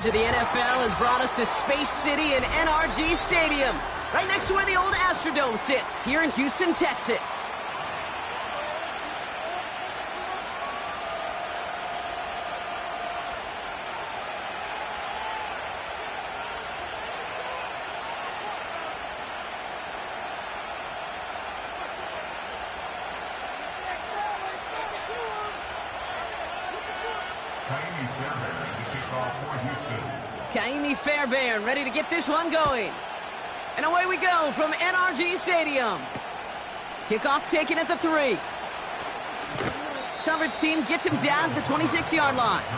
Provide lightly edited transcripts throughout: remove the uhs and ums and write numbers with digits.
The NFL has brought us to Space City and NRG Stadium, right next to where the old Astrodome sits, here in Houston, Texas. Ka'imi Fairbairn ready to get this one going. And away we go from NRG Stadium. Kickoff taken at the 3. Coverage team gets him down at the 26-yard line. The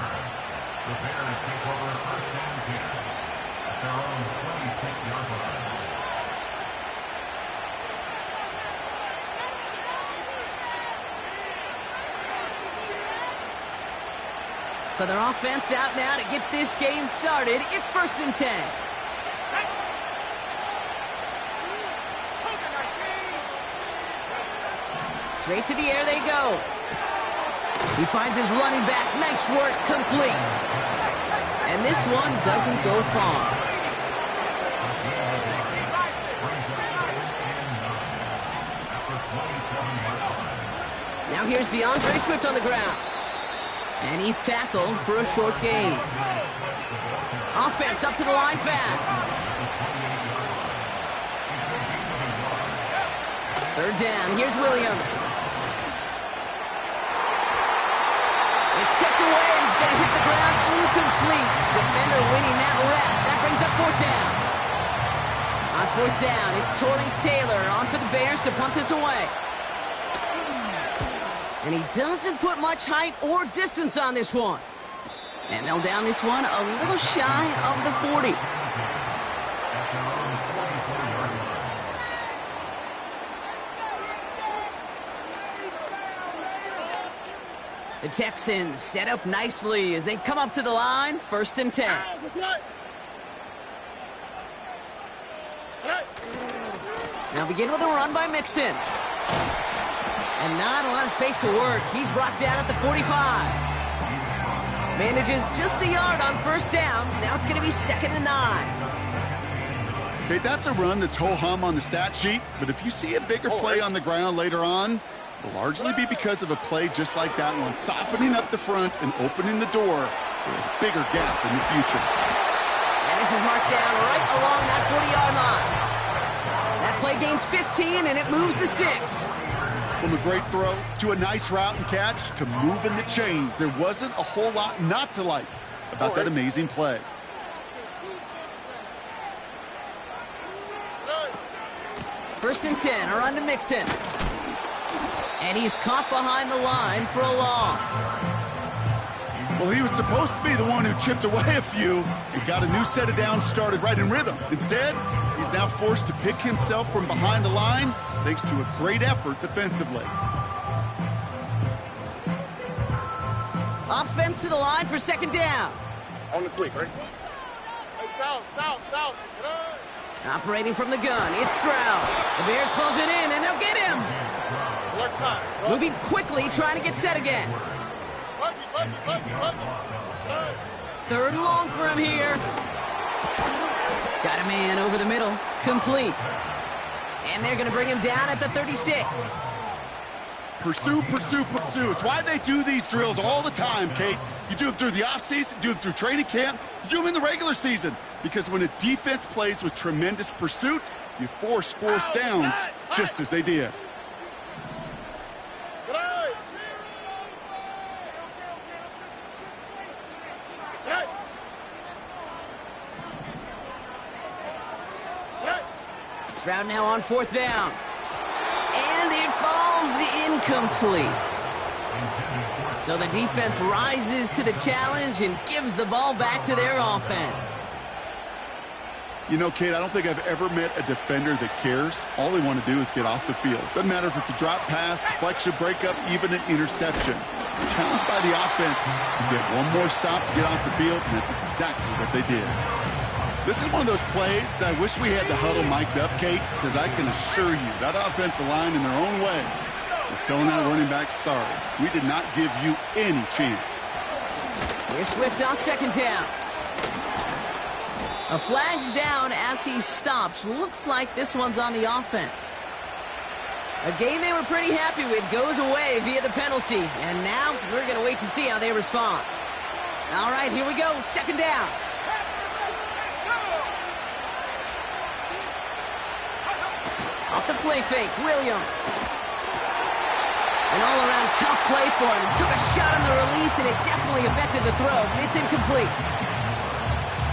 Bears take over first and 10 at their own 26-yard line. So their offense out now to get this game started. It's first and 10. Straight to the air they go. He finds his running back. Nice work, complete. And this one doesn't go far. Now here's DeAndre Swift on the ground. And he's tackled for a short gain. Offense up to the line fast. Third down. Here's Williams. It's tipped away, and he's going to hit the ground incomplete. Defender winning that rep. That brings up fourth down. On fourth down, it's Tory Taylor on for the Bears to punt this away. And he doesn't put much height or distance on this one. And they'll down this one a little shy of the 40. The Texans set up nicely as they come up to the line, first and 10. Now begin with a run by Mixon. And not a lot of space to work. He's brought down at the 45. Manages just a yard on first down. Now it's going to be second and 9. Okay, that's a run that's ho-hum on the stat sheet, but if you see a bigger play on the ground later on, it'll largely be because of a play just like that one, softening up the front and opening the door for a bigger gap in the future. And this is marked down right along that 40-yard line. That play gains 15, and it moves the sticks. From a great throw to a nice route and catch to moving the chains, there wasn't a whole lot not to like about that amazing play. First and 10, a run to Mixon. And he's caught behind the line for a loss. Well, he was supposed to be the one who chipped away a few and got a new set of downs started right in rhythm. Instead, he's now forced to pick himself from behind the line thanks to a great effort defensively. Offense to the line for second down. On the quick, right? Hey, south. Operating from the gun, it's Stroud. The Bears close it in, and they'll get him. Moving quickly, trying to get set again. Third and long for him here. Got a man over the middle, complete. And they're going to bring him down at the 36. Pursue. It's why they do these drills all the time, Kate. You do them through the offseason, you do them through training camp, you do them in the regular season. Because when a defense plays with tremendous pursuit, you force fourth downs just as they did. Stroud now on fourth down. And it falls incomplete. So the defense rises to the challenge and gives the ball back to their offense. You know, Kate, I don't think I've ever met a defender that cares. All they want to do is get off the field. Doesn't matter if it's a drop pass, deflection, breakup, even an interception. Challenged by the offense to get one more stop to get off the field, and that's exactly what they did. This is one of those plays that I wish we had the huddle mic'd up, Kate, because I can assure you that offensive line in their own way is telling that running back, sorry, we did not give you any chance. Here's Swift on second down. A flag's down as he stops. Looks like this one's on the offense. A game they were pretty happy with goes away via the penalty. And now we're going to wait to see how they respond. All right, here we go. Second down. Off the play fake, Williams. An all-around tough play for him. Took a shot on the release, and it definitely affected the throw. It's incomplete.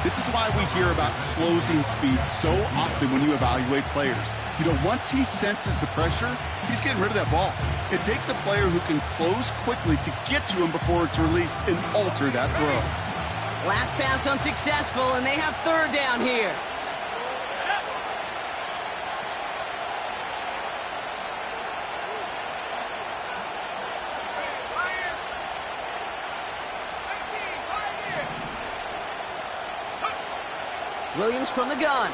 This is why we hear about closing speed so often when you evaluate players. You know, once he senses the pressure, he's getting rid of that ball. It takes a player who can close quickly to get to him before it's released and alter that throw. Last pass unsuccessful, and they have third down here. Williams from the gun.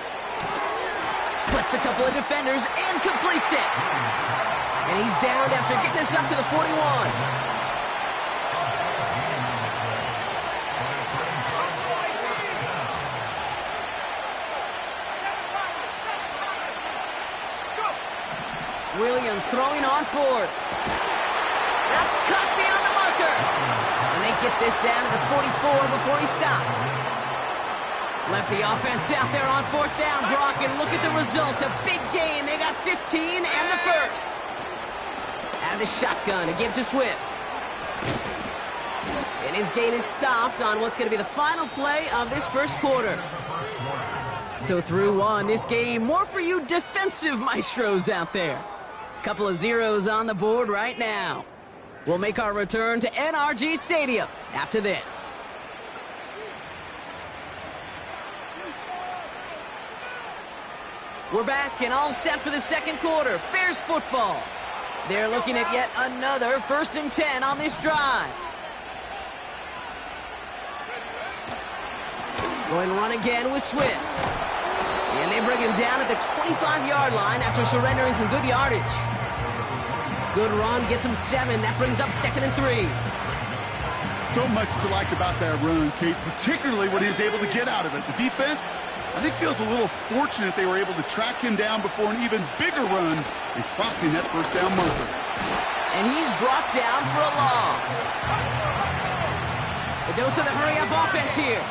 Splits a couple of defenders and completes it. And he's downed after getting this up to the 41. Williams throwing on fourth. That's cut beyond the marker. And they get this down to the 44 before he stopped. Left the offense out there on fourth down, Brock, and look at the result. A big gain. They got 15 and the first. Out of the shotgun, a give to Swift. And his gain is stopped on what's going to be the final play of this first quarter. So through one, this game, more for you defensive maestros out there. Couple of zeros on the board right now. We'll make our return to NRG Stadium after this. We're back and all set for the second quarter. Bears football. They're looking at yet another 1st and 10 on this drive. Going to run again with Swift. And they bring him down at the 25-yard line after surrendering some good yardage. Good run, gets him 7. That brings up 2nd and 3. So much to like about that run, Kate, particularly when he was able to get out of it. The defense, I think, feels a little fortunate they were able to track him down before an even bigger run and crossing that first down marker. And he's brought down for a loss. A dose of the hurry-up offense here.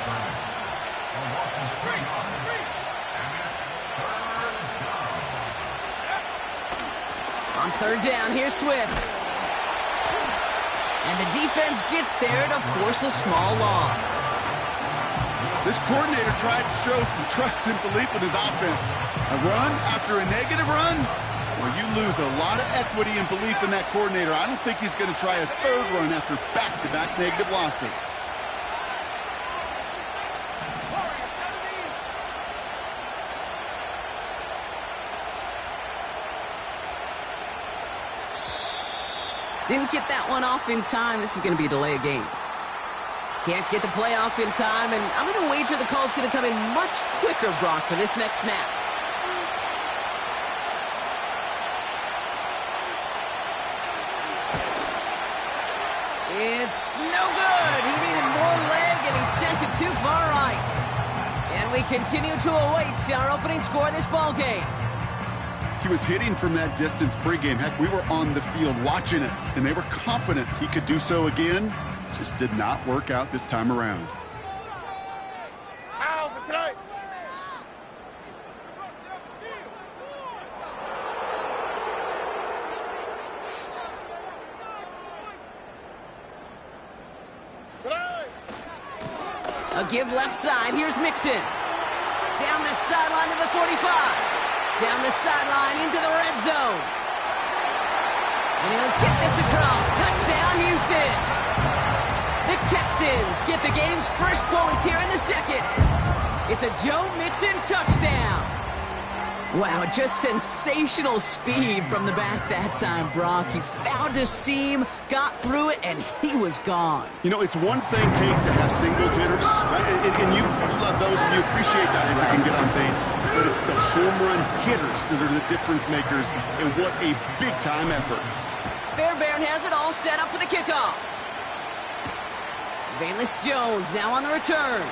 On third down, here's Swift. And the defense gets there to force a small loss. This coordinator tried to show some trust and belief in his offense. A run after a negative run? Well, you lose a lot of equity and belief in that coordinator. I don't think he's going to try a third run after back-to-back negative losses. Didn't get that one off in time. This is going to be a delay of game. Can't get the play off in time, and I'm going to wager the call's going to come in much quicker, Brock, for this next snap. It's no good. He needed more leg, and he sent it too far right. And we continue to await our opening score of this ball game. He was hitting from that distance pregame. Heck, we were on the field watching it, and they were confident he could do so again. Just did not work out this time around. A give left side. Here's Mixon. Down the sideline to the 45. Down the sideline into the red zone. And he'll get this across. Touchdown, Houston. The Texans get the game's first points here in the second. It's a Joe Mixon touchdown. Wow, just sensational speed from the back that time, Brock. He found a seam, got through it, and he was gone. You know, it's one thing, Kate, to have singles hitters, right? And you love those, and you appreciate guys that can get on base. But it's the home run hitters that are the difference makers, and what a big-time effort. Fairbairn has it all set up for the kickoff. Valus Jones now on the return.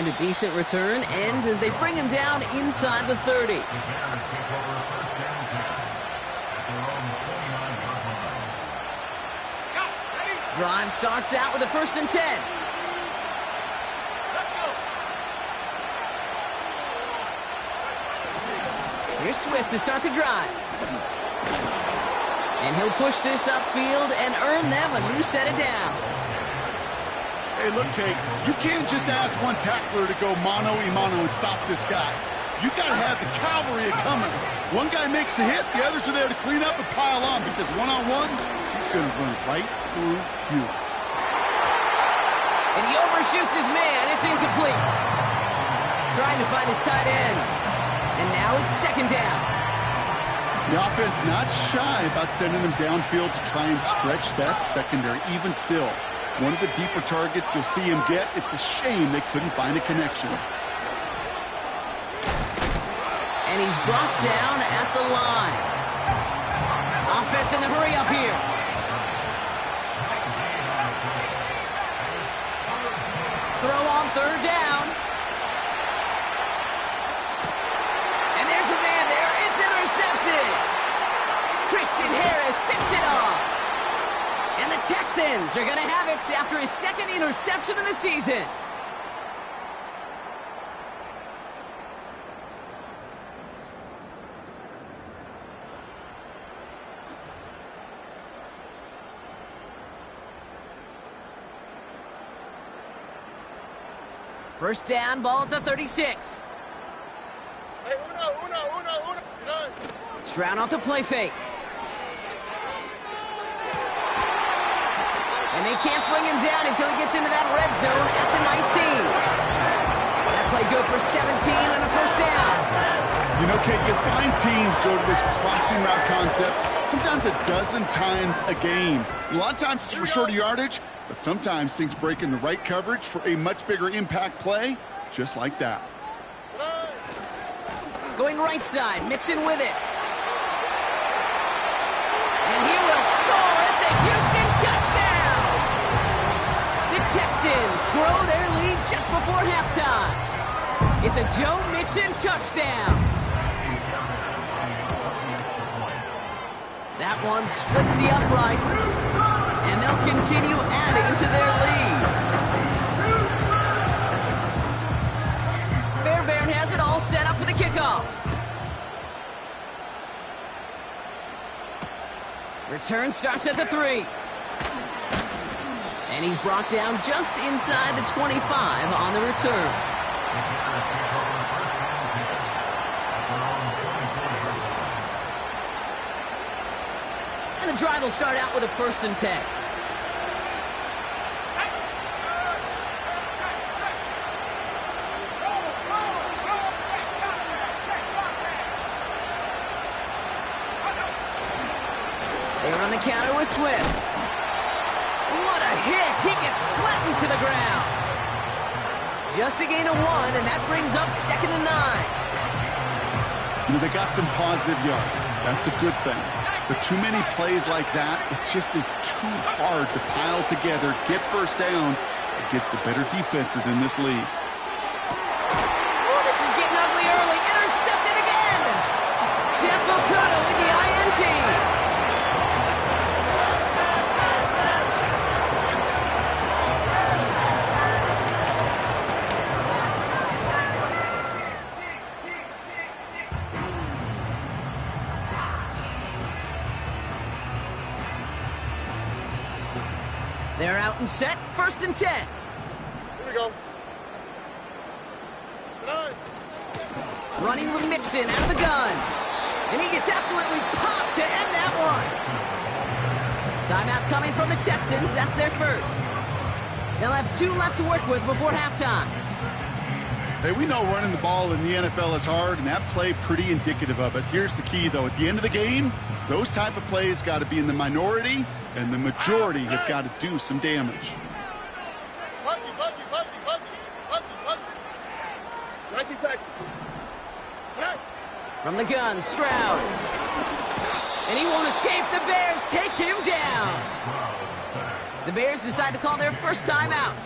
And a decent return ends as they bring him down inside the 30. The Bears take over first down here at their own 29-yard line. Drive starts out with a 1st and 10. Here's Swift to start the drive. And he'll push this upfield and earn them a new set of downs. Hey, look, Kate, you can't just ask one tackler to go mano-a-mano and stop this guy. You got to have the cavalry coming. One guy makes a hit, the others are there to clean up and pile on, because one-on-one, he's going to run right through you. And he overshoots his man. It's incomplete. Trying to find his tight end. And now it's 2nd down. The offense not shy about sending him downfield to try and stretch that secondary. Even still, one of the deeper targets you'll see him get. It's a shame they couldn't find a connection. And he's brought down at the line. Offense in the hurry up here. Throw on 3rd down. And there's a man there. It's intercepted. Christian Harris picks it off. And the Texans are going to have it after his 2nd interception of the season. First down, ball at the 36. Hey, uno. Stroud off the play fake. And they can't bring him down until he gets into that red zone at the 19. That play good for 17 and a 1st down. You know, Kate, you find teams go to this crossing route concept sometimes a dozen times a game. A lot of times it's for shorter yardage, but sometimes things break in the right coverage for a much bigger impact play, just like that. Going right side, Mixon with it. And he will score. It's a Houston touchdown. The Texans grow their lead just before halftime. It's a Joe Mixon touchdown. That one splits the uprights, and they'll continue adding to their lead. Fairbairn has it all set up for the kickoff. Return starts at the 3. And he's brought down just inside the 25 on the return. And the drive will start out with a 1st and 10. They're on the counter with Swift. What a hit! He gets flattened to the ground. Just a gain of 1, and that brings up 2nd and 9. You know, they got some positive yards. That's a good thing. But too many plays like that, it just is too hard to pile together, get 1st downs against the better defenses in this league. Oh, this is getting ugly early. Intercepted again. Jeff Okudah with the INT. They're out and set. 1st and 10. Here we go. Running with Mixon out of the gun. And he gets absolutely popped to end that one. Timeout coming from the Texans. That's their 1st. They'll have 2 left to work with before halftime. Hey, we know running the ball in the NFL is hard, and that play pretty indicative of it. Here's the key, though. At the end of the game, those type of plays got to be in the minority, and the majority have got to do some damage. From the gun, Stroud. And he won't escape. The Bears take him down. The Bears decide to call their 1st time out.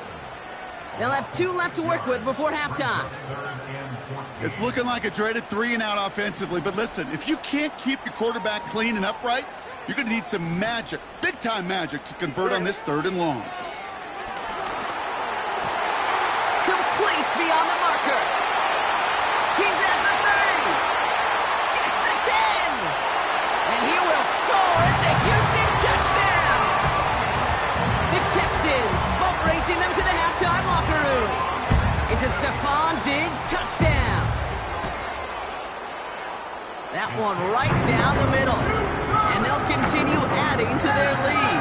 They'll have 2 left to work with before halftime. It's looking like a dreaded 3-and-out offensively, but listen, if you can't keep your quarterback clean and upright, you're going to need some magic, big-time magic, to convert on this 3rd and long. Complete beyond the marker. He's at the 30. Gets the 10. And he will score. It's a Houston touchdown. The Texans boat racing them to the halftime locker room. It's a Stephon Diggs touchdown. That one right down the middle. And they'll continue adding to their lead.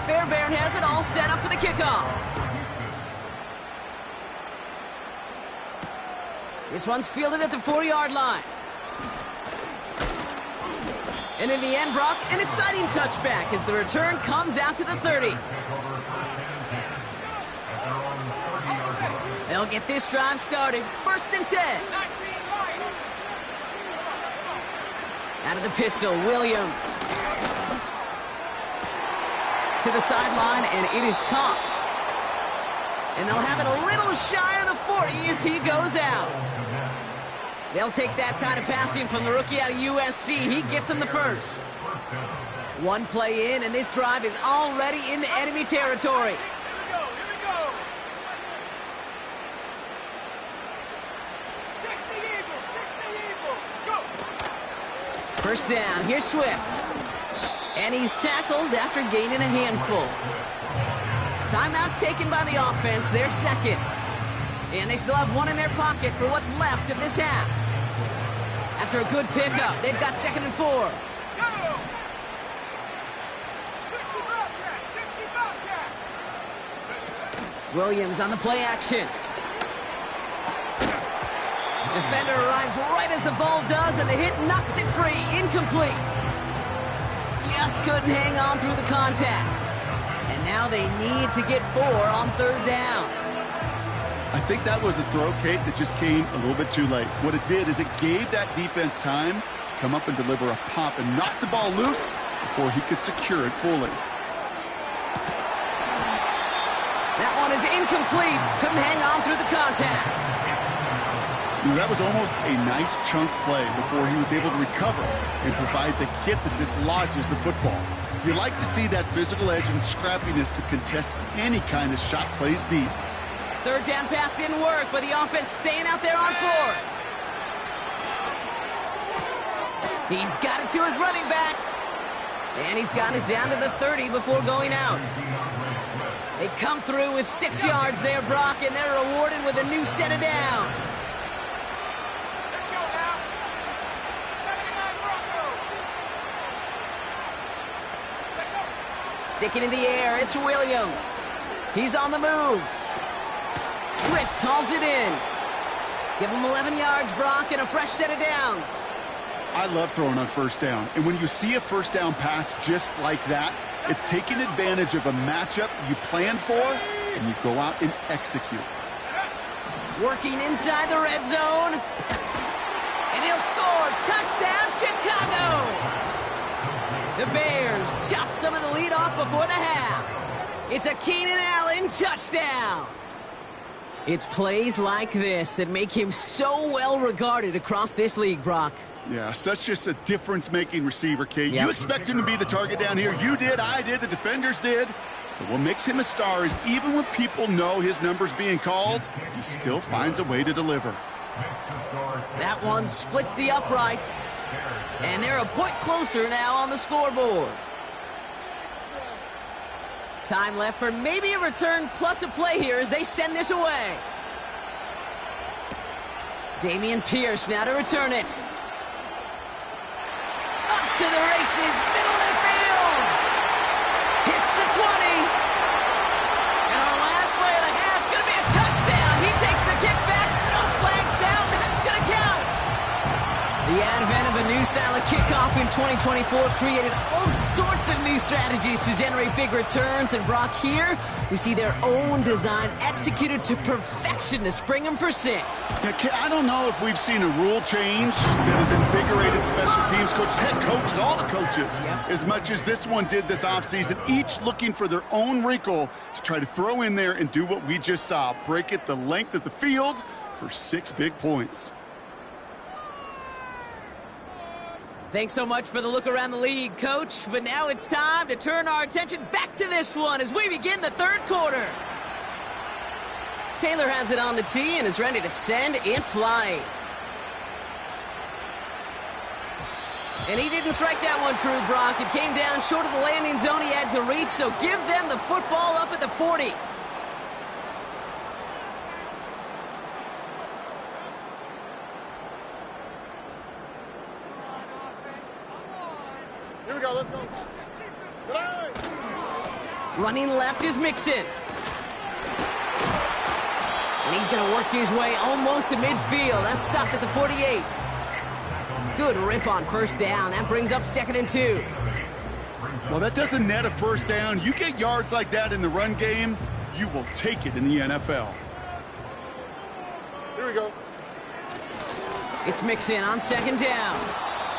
Fairbairn has it all set up for the kickoff. This one's fielded at the 4-yard line. And in the end, Brock, an exciting touchback as the return comes out to the 30. They'll get this drive started. 1st and 10. Out of the pistol, Williams. To the sideline, and it is caught. And they'll have it a little shy of the 40 as he goes out. They'll take that kind of passing from the rookie out of USC. He gets them the first. 1 play in, and this drive is already into enemy territory. First down, here's Swift. And he's tackled after gaining a handful. Timeout taken by the offense, their 2nd. And they still have 1 in their pocket for what's left of this half. After a good pickup, they've got 2nd and 4. Williams on the play action. Defender arrives right as the ball does, and the hit knocks it free. Incomplete. Just couldn't hang on through the contact. And now they need to get 4 on 3rd down. I think that was a throw, Kate, that just came a little bit too late. What it did is it gave that defense time to come up and deliver a pop and knock the ball loose before he could secure it fully. That one is incomplete. Couldn't hang on through the contact. That was almost a nice chunk play before he was able to recover and provide the hit that dislodges the football. You like to see that physical edge and scrappiness to contest any kind of shot plays deep. 3rd down pass didn't work, but the offense staying out there on 4th. He's got it to his running back. And he's got it down to the 30 before going out. They come through with 6 yards there, Brock, and they're rewarded with a new set of downs. Sticking in the air, it's Williams. He's on the move. Swift hauls it in. Give him 11 yards, Brock, and a fresh set of downs. I love throwing on 1st down. And when you see a 1st down pass just like that, it's taking advantage of a matchup you planned for, and you go out and execute. Working inside the red zone. And he'll score. Touchdown, Chicago! The Bears chop some of the lead off before the half. It's a Keenan Allen touchdown. It's plays like this that make him so well regarded across this league, Brock. Yeah, such just a difference-making receiver, Kate. Yep. You expect him to be the target down here. You did, I did, the defenders did. But what makes him a star is even when people know his number's being called, he still finds a way to deliver. That one splits the uprights. And they're a point closer now on the scoreboard. Time left for maybe a return plus a play here as they send this away. Dameon Pierce now to return it. Up to the races, middle of the field. Hits the 20. And our last play of the half is going to be a touchdown. He takes the kick back. No flags down. That's going to count. The advent of a new style of kickoff in 2024 created all sorts of new strategies to generate big returns. And Brock, here we see their own design executed to perfection to spring them for 6. Yeah, I don't know if we've seen a rule change that has invigorated special teams coaches, head coaches, all the coaches, as much as this one did this offseason, each looking for their own wrinkle to try to throw in there and do what we just saw, break it the length of the field for 6 big points. Thanks so much for the look around the league, Coach. But now it's time to turn our attention back to this one as we begin the third quarter. Taylor has it on the tee and is ready to send in flight. And he didn't strike that one true, Brock. It came down short of the landing zone. He had to reach, so give them the football up at the 40. Here we go, let's go. Good. Running left is Mixon. And he's going to work his way almost to midfield. That's stopped at the 48. Good rip on first down. That brings up 2nd and 2. Well, that doesn't net a first down. You get yards like that in the run game, you will take it in the NFL. Here we go. It's Mixon on 2nd down.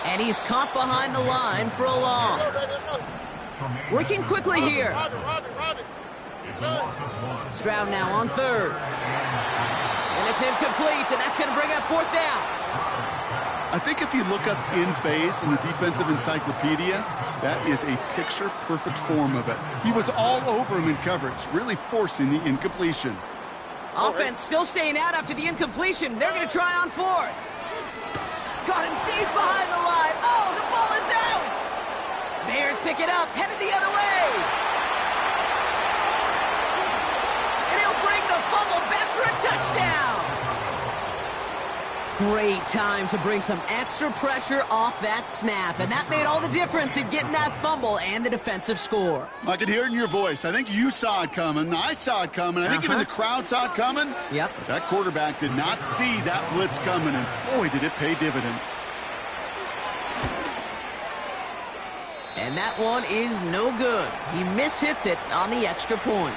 And he's caught behind the line for a loss. Working quickly here. Robbie. Stroud now on 3rd. And it's incomplete, and that's going to bring up 4th down. I think if you look up in phase in the defensive encyclopedia, that is a picture-perfect form of it. He was all over him in coverage, really forcing the incompletion. Offense still staying out after the incompletion. They're going to try on 4th. Caught him deep behind the line. Oh, the ball is out! Bears pick it up, headed the other way. And he'll bring the fumble back for a touchdown. Great time to bring some extra pressure off that snap, and that made all the difference in getting that fumble and the defensive score. I could hear it in your voice. I think you saw it coming. I saw it coming. I think even the crowd saw it coming. Yep. But that quarterback did not see that blitz coming, and boy, did it pay dividends. And that one is no good. He mishits it on the extra point.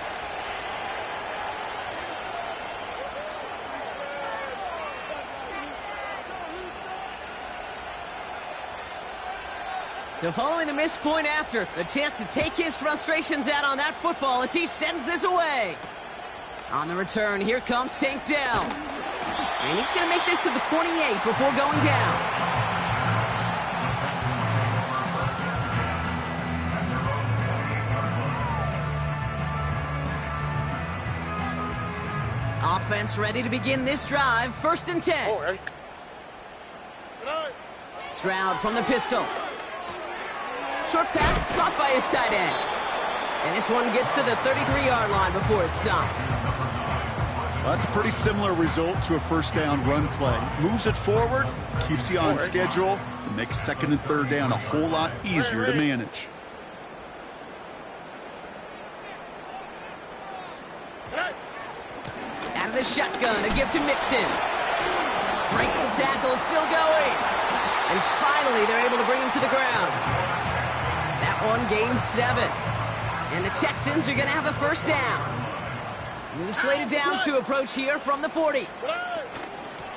So following the missed point after, a chance to take his frustrations out on that football as he sends this away. On the return, here comes Tank Dell. And he's going to make this to the 28 before going down. Offense ready to begin this drive. 1st and 10. Oh, ready? Good. Stroud from the pistol. Short pass caught by his tight end. And this one gets to the 33-yard line before it's stopped. Well, that's a pretty similar result to a first down run play. Moves it forward, keeps you on schedule, and makes 2nd and 3rd down a whole lot easier to manage. Out of the shotgun, a gift to Mixon. Breaks the tackle, still going. And finally, they're able to bring him to the ground. That one gains 7. And the Texans are going to have a first down. New slated downs to approach here from the 40.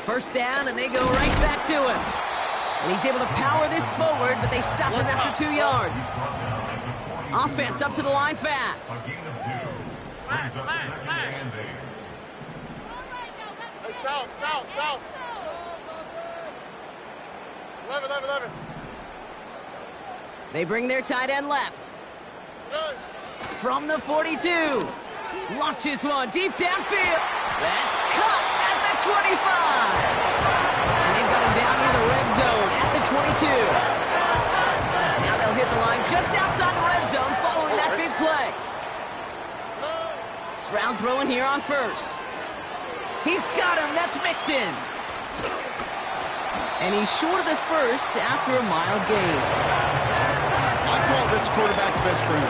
First down, and they go right back to him. And he's able to power this forward, but they stop him after 2 yards. Offense up to the line fast. A gain of 2. Brings up 2nd and 8. Hey, south. 11. They bring their tight end left. Good. From the 42. Launches one deep downfield. That's caught at the 25. And they've got him down near the red zone at the 22. Now they'll hit the line just outside the red zone following that big play. Stroud throwing here on 1st. He's got him. That's Mixon. And he's short of the 1st after a mild gain. I call this quarterback's best friend.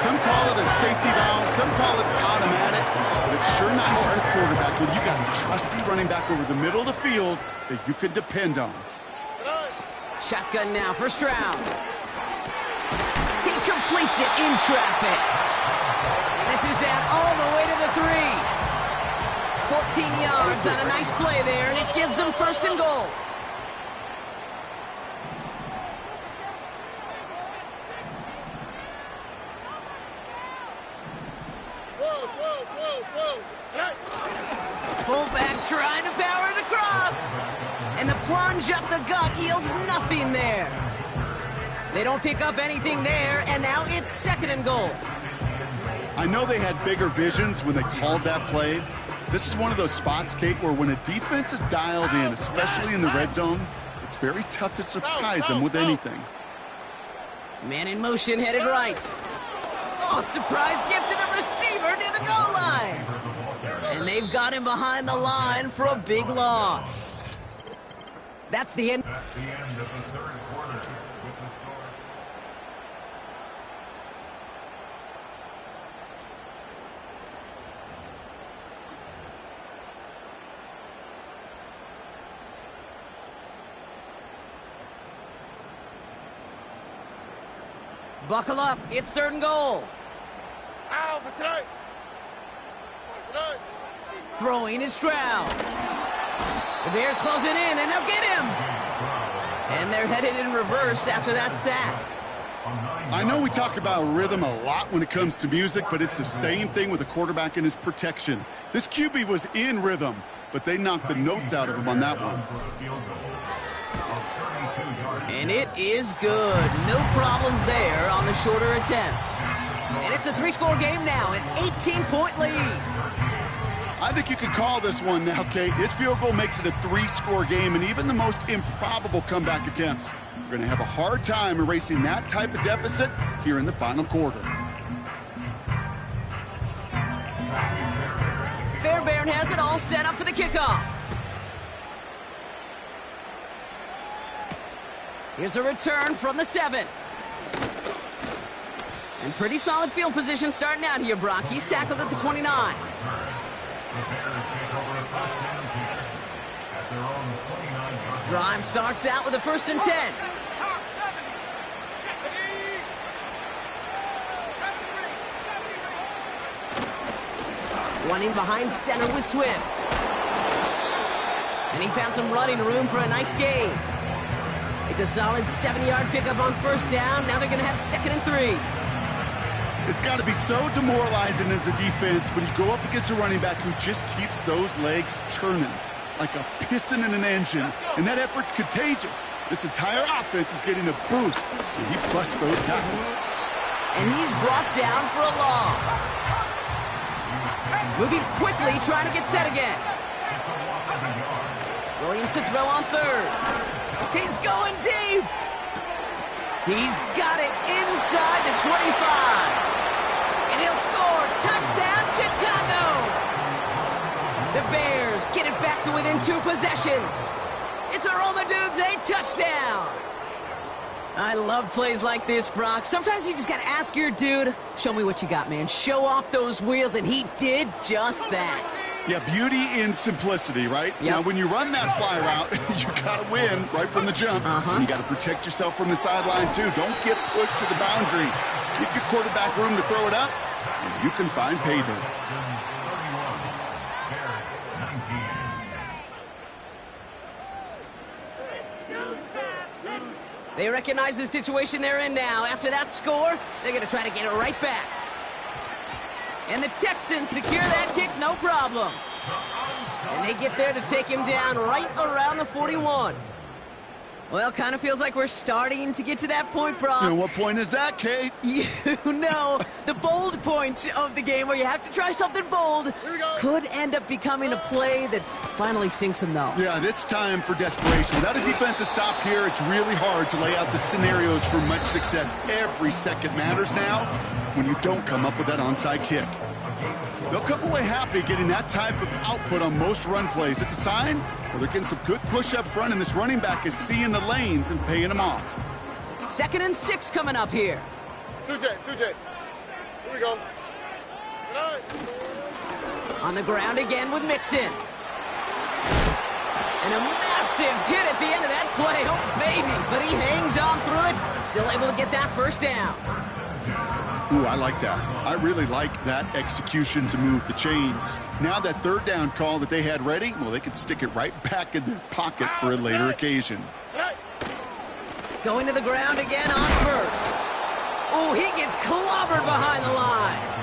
Some call it a safety valve, some call it automatic, but it's sure nice as a quarterback when you got a trusty running back over the middle of the field that you can depend on. Shotgun now for Stroud. He completes it in traffic. And this is down all the way to the 3. 14 yards on a nice play there, and it gives them 1st and goal. Fullback trying to power it across. And the plunge up the gut yields nothing there. They don't pick up anything there, and now it's 2nd and goal. I know they had bigger visions when they called that play. This is one of those spots, Kate, where when a defense is dialed in, especially in the red zone, it's very tough to surprise them with anything. Man in motion, headed right. Oh, surprise gift to the receiver near the goal line. And they've got him behind the line for a big loss. That's the end. That's the end of the 3rd quarter with the score. Buckle up, it's 3rd and goal. Ow, tonight. Throwing is Stroud. The Bears close it in, and they'll get him. And they're headed in reverse after that sack. I know we talk about rhythm a lot when it comes to music, but it's the same thing with a quarterback and his protection. This QB was in rhythm, but they knocked the notes out of him on that one. And it is good. No problems there on the shorter attempt. And it's a 3-score game now, an 18-point lead. I think you could call this one now, Kate. This field goal makes it a 3-score game, and even the most improbable comeback attempts are going to have a hard time erasing that type of deficit here in the final quarter. Fairbairn has it all set up for the kickoff. Here's a return from the 7. And pretty solid field position starting out here, Brock. He's tackled at the 29. Drive starts out with a 1st and 10. Running behind center with Swift. And he found some running room for a nice gain. It's a solid 7-yard pickup on 1st down. Now they're going to have 2nd and 3. It's got to be so demoralizing as a defense when you go up against a running back who just keeps those legs churning like a piston in an engine, and that effort's contagious. This entire offense is getting a boost when he busts those tackles. And he's brought down for a loss. Moving quickly, trying to get set again. Williams to throw on 3rd. He's going deep. He's got it inside the 25. And he'll score. Touchdown, Chicago. The Bears get it back to within 2 possessions. It's a Roma Dudes, a touchdown. I love plays like this, Brock. Sometimes you just got to ask your dude, show me what you got, man. Show off those wheels, and he did just that. Yeah, beauty in simplicity, right? Yep. Now, when you run that fly route, you got to win right from the jump. And you got to protect yourself from the sideline, too. Don't get pushed to the boundary. Give your quarterback room to throw it up, and you can find pay dirt. They recognize the situation they're in now. After that score, they're going to try to get it right back. And the Texans secure that kick, no problem. And they get there to take him down right around the 41. Well, kind of feels like we're starting to get to that point, Brock. And what point is that, Kate? You know, the bold point of the game where you have to try something bold could end up becoming a play that finally sinks them, though. Yeah, it's time for desperation. Without a defensive stop here, it's really hard to lay out the scenarios for much success. Every second matters now when you don't come up with that onside kick. They'll come away happy getting that type of output on most run plays. It's a sign where they're getting some good push up front, and this running back is seeing the lanes and paying them off. 2nd and 6 coming up here. 2J. Here we go. Good night. On the ground again with Mixon. And a massive hit at the end of that play. Oh, baby. But he hangs on through it. Still able to get that first down. Ooh, I like that. I really like that execution to move the chains. Now that third down call that they had ready, well, they could stick it right back in their pocket for a later occasion. Going to the ground again on first. Oh, he gets clobbered behind the line.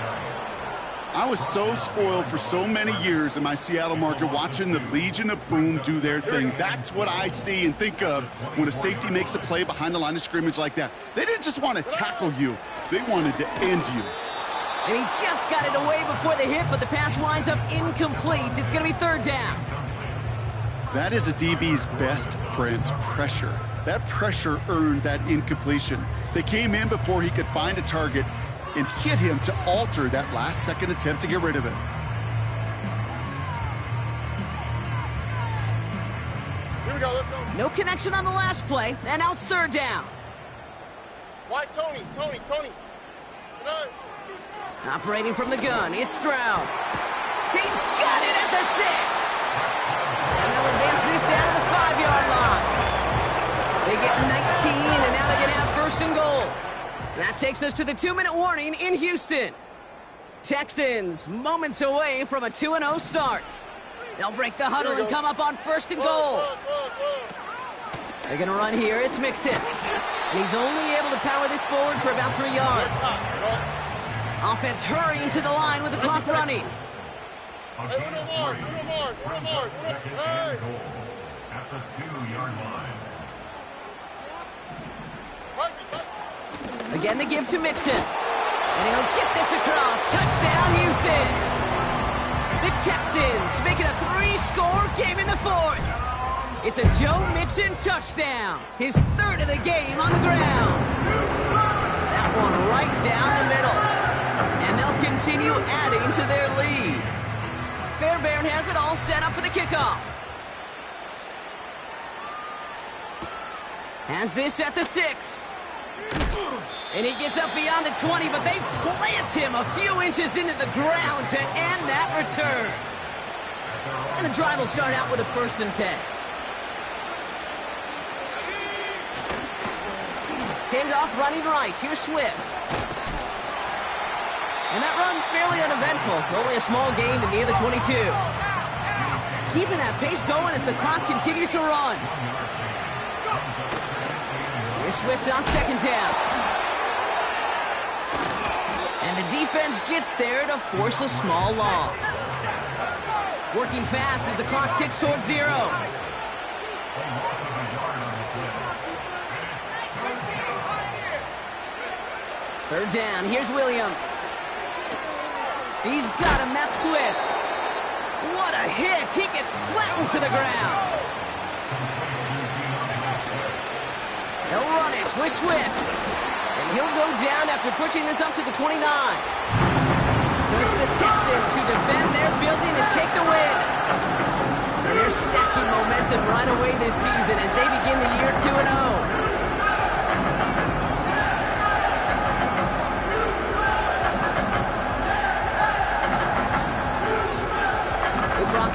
I was so spoiled for so many years in my Seattle market watching the Legion of Boom do their thing. That's what I see and think of when a safety makes a play behind the line of scrimmage like that. They didn't just want to tackle you. They wanted to end you. And he just got it away before the hit, but the pass winds up incomplete. It's going to be third down. That is a DB's best friend, pressure. That pressure earned that incompletion. They came in before he could find a target and hit him to alter that last-second attempt to get rid of it. Here we go, let's go. No connection on the last play, and now it's third down. Why, Tony? No. Operating from the gun, it's Stroud. He's got it at the 6. And they'll advance this down to the 5-yard line. They get 19, and now they're going to have first and goal. That takes us to the 2-minute warning in Houston. Texans moments away from a 2-0 start. They'll break the huddle and come up on first and goal. They're going to run here. It's Mixon. And he's only able to power this forward for about 3 yards. Offense hurrying to the line with the clock running. Hey, Uno Mars. Hey. At the 2-yard line. Again, the give to Mixon. And he'll get this across. Touchdown, Houston. The Texans make it a 3-score game in the 4th. It's a Joe Mixon touchdown. His 3rd of the game on the ground. That one right down the middle. And they'll continue adding to their lead. Fairbairn has it all set up for the kickoff. Has this at the 6. And he gets up beyond the 20, but they plant him a few inches into the ground to end that return. And the drive will start out with a 1st and 10. Handoff running right. Here's Swift. And that run's fairly uneventful. Only a small gain to near the 22. Keeping that pace going as the clock continues to run. Here's Swift on 2nd down. And the defense gets there to force a small loss. Working fast as the clock ticks towards 0. Third down. Here's Williams. He's got him. That's Swift. What a hit. He gets flattened to the ground. They'll run it with Swift. And he'll go down after pushing this up to the 29. So it's the Texans who defend their building and take the win. And they're stacking momentum right away this season as they begin the year 2-0.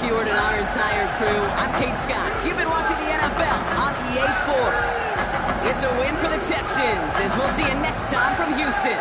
Ewart and our entire crew, I'm Kate Scott. You've been watching the NFL on EA Sports. It's a win for the Texans, as we'll see you next time from Houston.